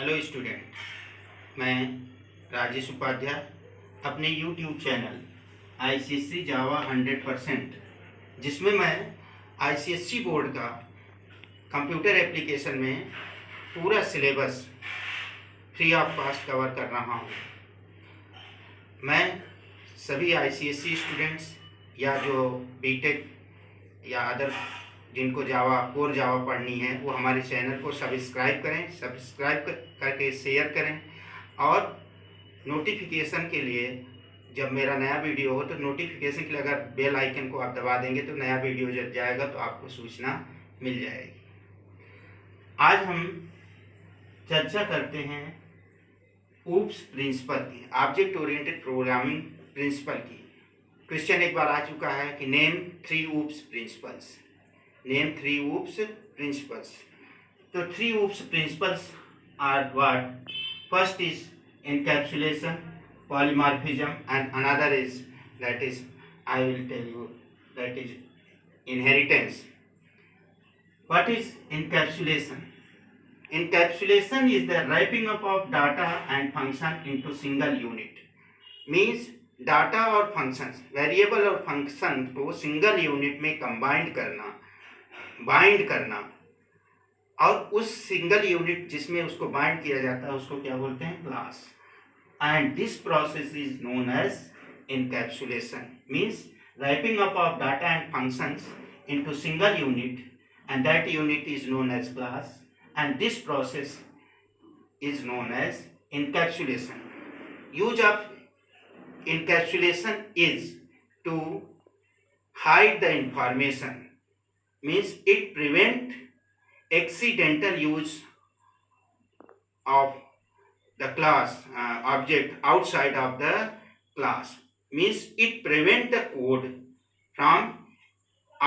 Hello student, मैं राजेश उपाध्याय अपने YouTube channel ICSC जावा 100%, जिसमें मैं आईसीएससी बोर्ड का कंप्यूटर एप्लीकेशन में पूरा syllabus free of cost cover कर रहा हूँ। मैं सभी आईसीएससी स्टूडेंट्स या जो बीटेक या अदर जिनको कोर जावा पढ़नी है वो हमारे चैनल को सब्सक्राइब करें। करके शेयर करें और नोटिफिकेशन के लिए जब मेरा नया वीडियो हो तो नोटिफिकेशन के लिए अगर बेल आइकन को आप दबा देंगे तो नया वीडियो जब जाएगा तो आपको सूचना मिल जाएगी। आज हम चर्चा करते हैं ऊप्स प्रिंसिपल की, ऑब्जेक्ट ओरिएंटेड प्रोग्रामिंग प्रिंसिपल की। क्वेश्चन एक बार आ चुका है कि name 3 oops principles. Name 3 OOPS principles. So 3 OOPS principles are what? First is encapsulation, polymorphism, and another is I will tell you that is inheritance. What is encapsulation? Encapsulation is the wrapping up of data and function into single unit. Means data और functions, variable और function को single unit में combined करना, bind करना, और उस single unit जिसमें उसको बाइंड किया जाता है उसको क्या बोलते हैं? Class. And this process is known as encapsulation. Means wrapping up of data and functions into single unit and that unit is known as class, and this process is known as encapsulation. Use of encapsulation is to hide the information. Means it prevent accidental use of the class object outside of the class. Means it prevent the code from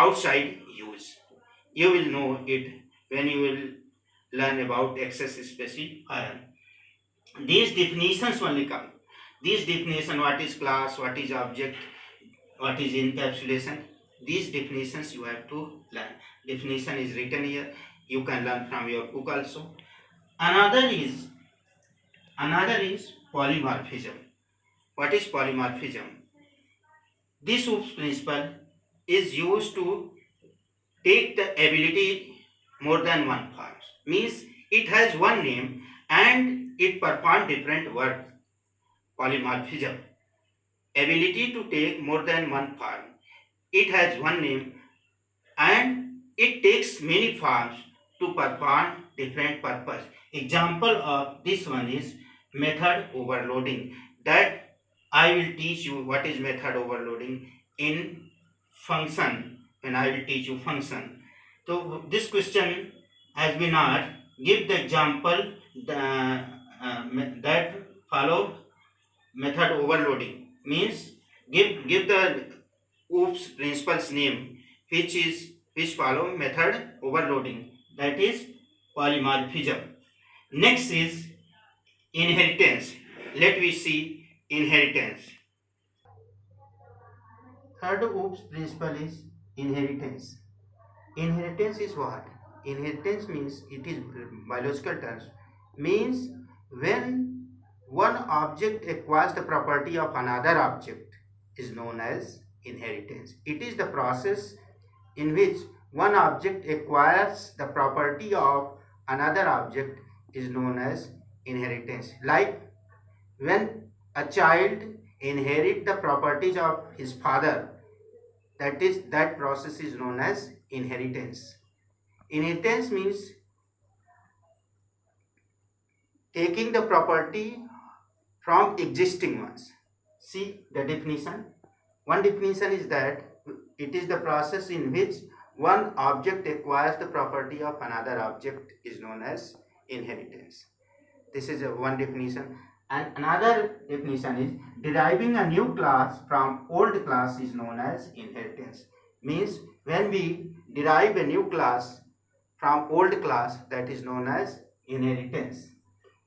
outside use. You will know it when you will learn about access specifier. These definitions only come. These definition, what is class, what is object, what is encapsulation, these definitions you have to learn. Definition is written here. You can learn from your book also. Another is polymorphism. What is polymorphism? This OOPS principle is used to take the ability more than one form. Means it has one name and it performs different work. Polymorphism, ability to take more than one form. It has one name and it takes many forms to perform different purpose. Example of this one is method overloading. That I will teach you what is method overloading in function when I will teach you function. So this question has been asked. Give the example that follow method overloading. Means give the OOPS principles name which follow method overloading. That is polymorphism. Next is inheritance. Let me see inheritance. Third OOPS principle is inheritance. Inheritance is what? Inheritance means, it is biological terms, means when one object acquires the property of another object is known as inheritance. It is the process in which one object acquires the property of another object is known as inheritance. Like when a child inherits the properties of his father, that process is known as inheritance. Inheritance means taking the property from existing ones. See the definition. One definition is that it is the process in which one object acquires the property of another object is known as inheritance. This is one definition. And another definition is deriving a new class from old class is known as inheritance. Means when we derive a new class from old class, that is known as inheritance.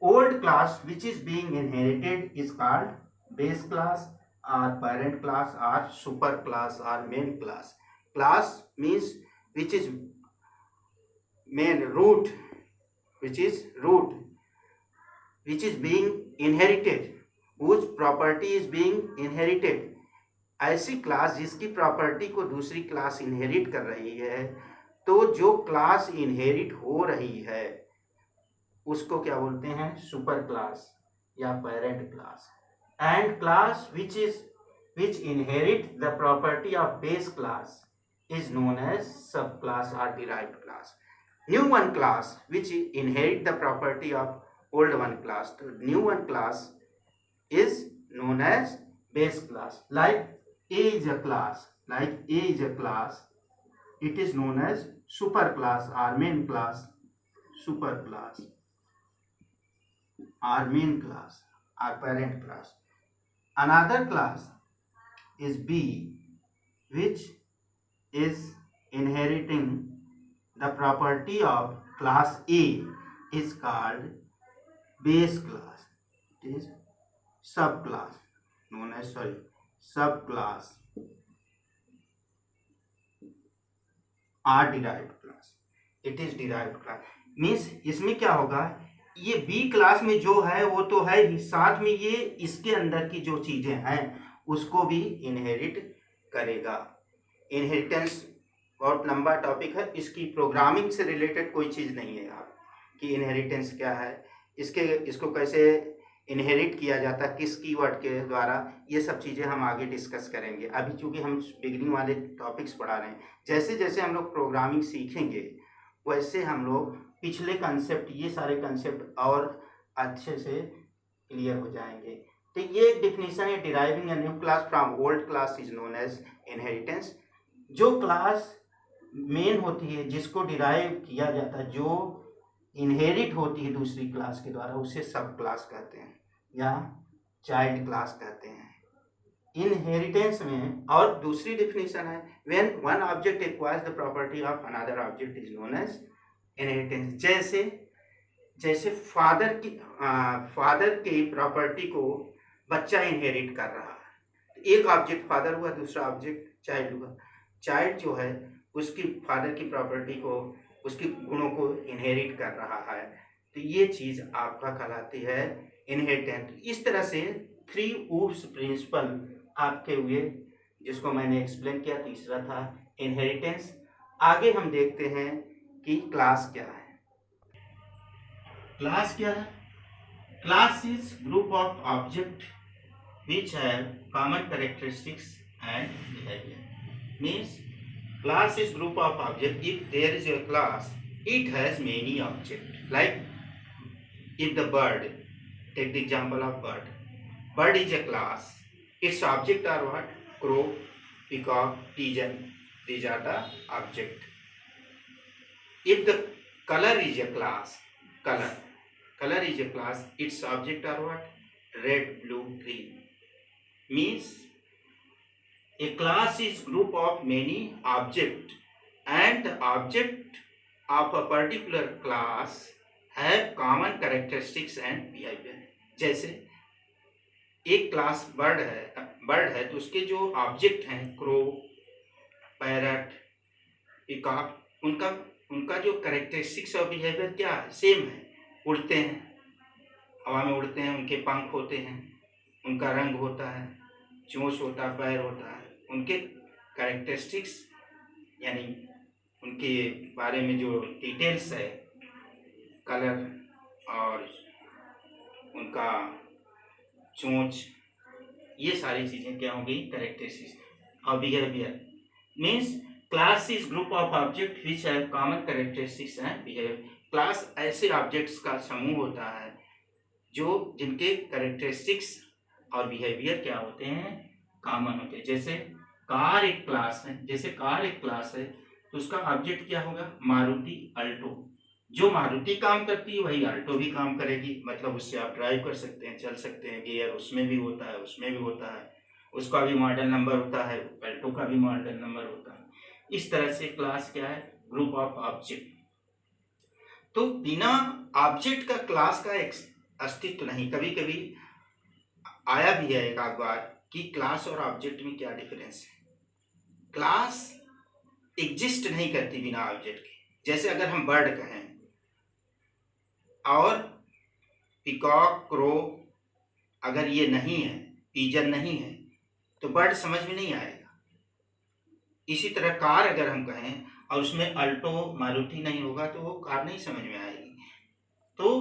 Old class which is being inherited is called base class or parent class or super class or main class. Class means which is main root, which is root. which is being inherited, whose property is being inherited, ऐसी class जिसकी property को दूसरी class inherit कर रही है, तो जो class inherit हो रही है उसको क्या बोलते हैं, सुपर क्लास या parent class. And class which inherit the property of base class is known as subclass or derived class. New one class which inherit the property of old one class, the new one class is known as base class. Like A is a class, it is known as super class or main class, super class or main class or parent class. Another class is B, which is inheriting the property of class A, is called base class. It is subclass, subclass or derived class. It is derived class. Means इसमें क्या होगा, ये B class में जो है वो तो है ही, साथ में ये इसके अंदर की जो चीजें हैं उसको भी इनहेरिट करेगा. इनहेरिटेंस बहुत लंबा टॉपिक है, इसकी प्रोग्रामिंग से रिलेटेड कोई चीज़ नहीं है आप कि इनहेरिटेंस क्या है, इसको कैसे इनहेरिट किया जाता है, किस कीवर्ड के द्वारा, ये सब चीज़ें हम आगे डिस्कस करेंगे. अभी चूंकि हम बिगिनिंग वाले टॉपिक्स पढ़ा रहे हैं, जैसे जैसे हम लोग प्रोग्रामिंग सीखेंगे वैसे हम लोग पिछले कंसेप्ट, ये सारे कंसेप्ट और अच्छे से क्लियर हो जाएंगे. तो ये एक डिफिनेशन है, deriving a new class from old class is known as inheritance. जो क्लास मेन होती है, जिसको डिराइव किया जाता है, जो इनहेरिट होती है दूसरी क्लास के द्वारा, उसे सब क्लास कहते हैं या चाइल्ड क्लास कहते हैं. इनहेरिटेंस में और दूसरी डिफिनेशन है, when one object acquires the property of another object is known as inheritance. जैसे फादर की प्रॉपर्टी को बच्चा इनहेरिट कर रहा है. एक ऑब्जेक्ट फादर हुआ, दूसरा ऑब्जेक्ट चाइल्ड हुआ. चाइल्ड जो है उसकी फादर की प्रॉपर्टी को, उसके गुणों को इनहेरिट कर रहा है. तो ये चीज़ आपका कहलाती है इनहेरिटेंस. इस तरह से 3 ऊप्स प्रिंसिपल आपके हुए, जिसको मैंने एक्सप्लेन किया. तीसरा था इनहेरिटेंस. आगे हम देखते हैं कि क्लास क्या है. क्लास क्या है? Class is group of object which have common characteristics and behavior. Means class is group of object. If there is a class, it has many objects. Like if the bird, take the example of bird. Bird is a class. Its object are what? Crow, peacock, pigeon. These are the object. If the color is a class, color is a class. Its object are what? Red, blue, green. Means a class is group of many object and the object of a particular class have common characteristics and behavior. जैसे एक class bird है तो उसके जो object हैं, crow, parrot, peacock, उनका जो characteristics और बिहेवियर क्या है, सेम है. उड़ते हैं, हवा में उड़ते हैं, उनके पंख होते हैं, उनका रंग होता है, चोंच होता है, पैर होता है. उनके कैरेक्टरिस्टिक्स यानी उनके बारे में जो डिटेल्स है, कलर और उनका चोंच, ये सारी चीज़ें क्या होंगी, कैरेक्टरिस्टिक्स. और behaviour means class is group of object which have common characteristics and behaviour. Class ऐसे ऑब्जेक्ट्स का समूह होता है जिनके कैरेक्टरिस्टिक्स और बिहेवियर क्या होते हैं, कॉमन होते हैं. जैसे कार एक क्लास है, तो उसका ऑब्जेक्ट क्या होगा, मारुति अल्टो. जो मारुति काम करती है वही अल्टो भी काम करेगी. मतलब उससे आप ड्राइव कर सकते हैं, चल सकते हैं. गियर उसमें भी होता है, उसका भी मॉडल नंबर होता है, अल्टो का भी मॉडल नंबर होता है. इस तरह से क्लास क्या है, ग्रुप ऑफ ऑब्जेक्ट. तो बिना ऑब्जेक्ट का क्लास का एक अस्तित्व नहीं. कभी कभी आया भी है एक आध बार कि क्लास और ऑब्जेक्ट में क्या डिफरेंस है. क्लास एग्जिस्ट नहीं करती बिना ऑब्जेक्ट के. जैसे अगर हम बर्ड कहें और पिकॉक, क्रो अगर ये नहीं है, पिजन नहीं है, तो बर्ड समझ में नहीं आएगा। इसी तरह कार अगर हम कहें और उसमें अल्टो, मारुति नहीं होगा तो वो कार नहीं समझ में आएगी। तो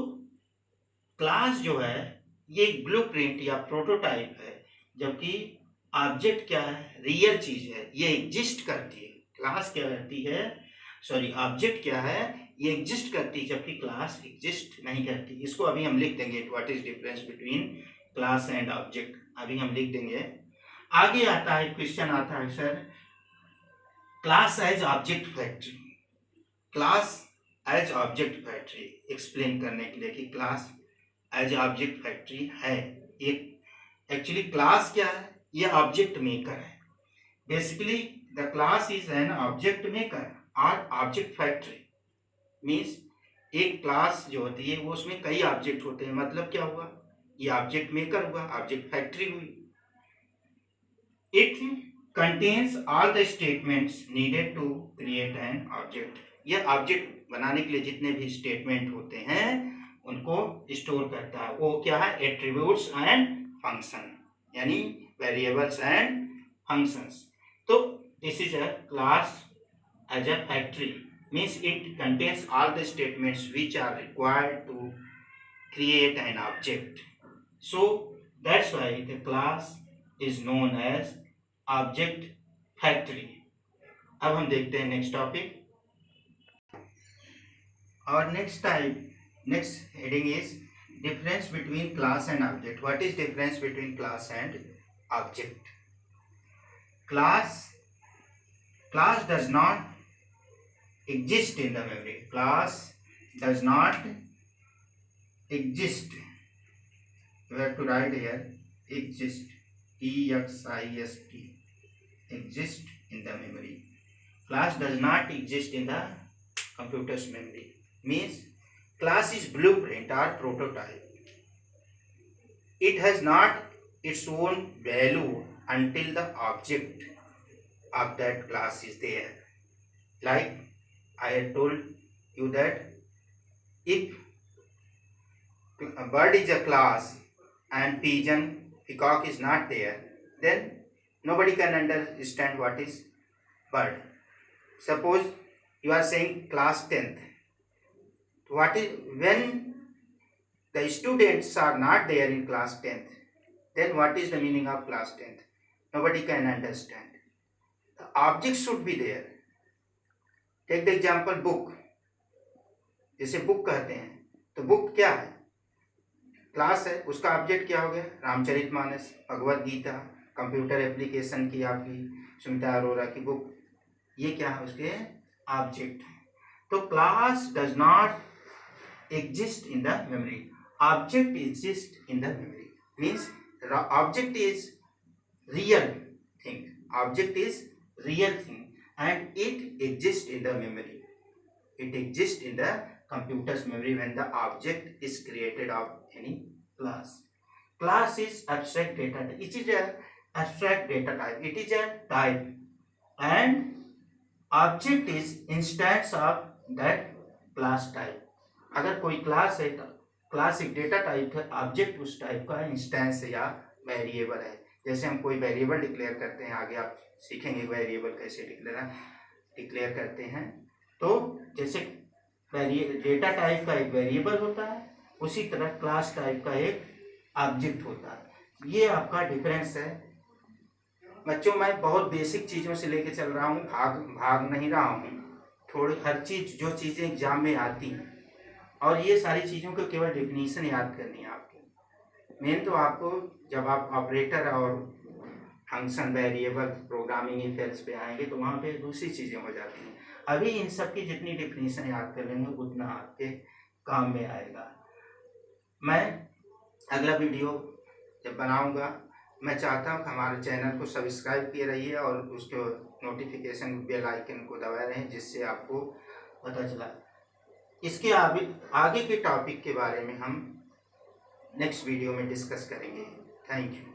क्लास जो है ये ब्लूप्रिंट या प्रोटोटाइप है, जबकि ऑब्जेक्ट क्या है, रियल चीज है, ये एग्जिस्ट करती है। क्लास क्या करती है, सॉरी ऑब्जेक्ट क्या है, ये एग्जिस्ट करती है, जबकि क्लास एग्जिस्ट नहीं करती। इसको अभी हम लिख देंगे, what is difference between class and object, अभी हम लिख देंगे। आगे आता है क्वेश्चन आता है sir, class as object factory, class as object factory explain करने के लिए कि क्लास एज ऑब्जेक्ट फैक्ट्री है। एक एक्चुअली क्लास क्या है, ये ऑब्जेक्ट मेकर है। Basically the class is an object maker और ऑब्जेक्ट फैक्ट्री मीन्स एक क्लास जो होती है वो उसमें कई ऑब्जेक्ट होते हैं, मतलब क्या हुआ, ये ऑब्जेक्ट मेकर हुआ, ऑब्जेक्ट फैक्ट्री हुई। It contains all the statements needed to create an object, ये ऑब्जेक्ट बनाने के लिए जितने भी स्टेटमेंट होते हैं उनको स्टोर करता है। वो क्या है, एट्रीब्यूट्स एंड फंक्शन, यानी वेरिएबल्स एंड फंक्शंस। तो this is a class as a factory means it contains all the statements which are required to create an object. So that's why the class is known as object factory. अब हम देखते हैं next topic. और next heading is difference between class and object. What is difference between class and object? Class does not exist in the memory. Class does not exist. You have to write here exist, exist, exist in the memory. Class does not exist in the computer's memory. Means class is blueprint or prototype. It has not its own value until the object of that class is there. Like I had told you that if a bird is a class and pigeon, peacock is not there, then nobody can understand what is bird. Suppose you are saying class 10th. What is, when the students are not there in class 10th, then what is the meaning of class 10th? Nobody can understand. The object should be there. Take the example book, जैसे book कहते हैं तो book क्या है, class है, उसका object क्या हो गया, रामचरितमानस, भगवत गीता, कंप्यूटर एप्लीकेशन की आपकी सुमिता अरोरा की बुक, ये क्या है, उसके ऑब्जेक्ट है। तो class does not exist in the memory, object exist in the memory. Means object is real thing, object is real thing and it exists in the memory. It exists in the computer's memory when the object is created of any class. Class is abstract data type. It is a abstract data type. It is a type, and object is instance of that class type. अगर कोई class है तो class एक data type है, object उस type का instance है या वेरिएबल है। जैसे हम कोई वेरिएबल डिक्लेयर करते हैं, आगे आप सीखेंगे वेरिएबल कैसे डिक्लेयर करते हैं। तो जैसे डेटा टाइप का एक वेरिएबल होता है, उसी तरह क्लास टाइप का एक ऑब्जेक्ट होता है। ये आपका डिफरेंस है बच्चों। मैं बहुत बेसिक चीज़ों से लेके चल रहा हूँ, भाग नहीं रहा हूँ। थोड़ी हर चीज़ जो चीज़ें एग्जाम में आती हैं, और ये सारी चीज़ों को केवल डेफिनीशन याद करनी है आपको। मेन तो आपको जब आप ऑपरेटर और फंक्शन, वेरिएबल, प्रोग्रामिंग इफेक्ट्स पे आएंगे तो वहाँ पे दूसरी चीज़ें हो जाती हैं। अभी इन सब की जितनी डेफिनीशन याद कर लेंगे उतना आपके काम में आएगा। मैं अगला वीडियो जब बनाऊंगा, मैं चाहता हूँ कि हमारे चैनल को सब्सक्राइब किए रहिए और उसके नोटिफिकेशन बेल आइकन को दबाए रहें, जिससे आपको पता चला। इसके आगे के टॉपिक के बारे में हम नेक्स्ट वीडियो में डिस्कस करेंगे। Thank you.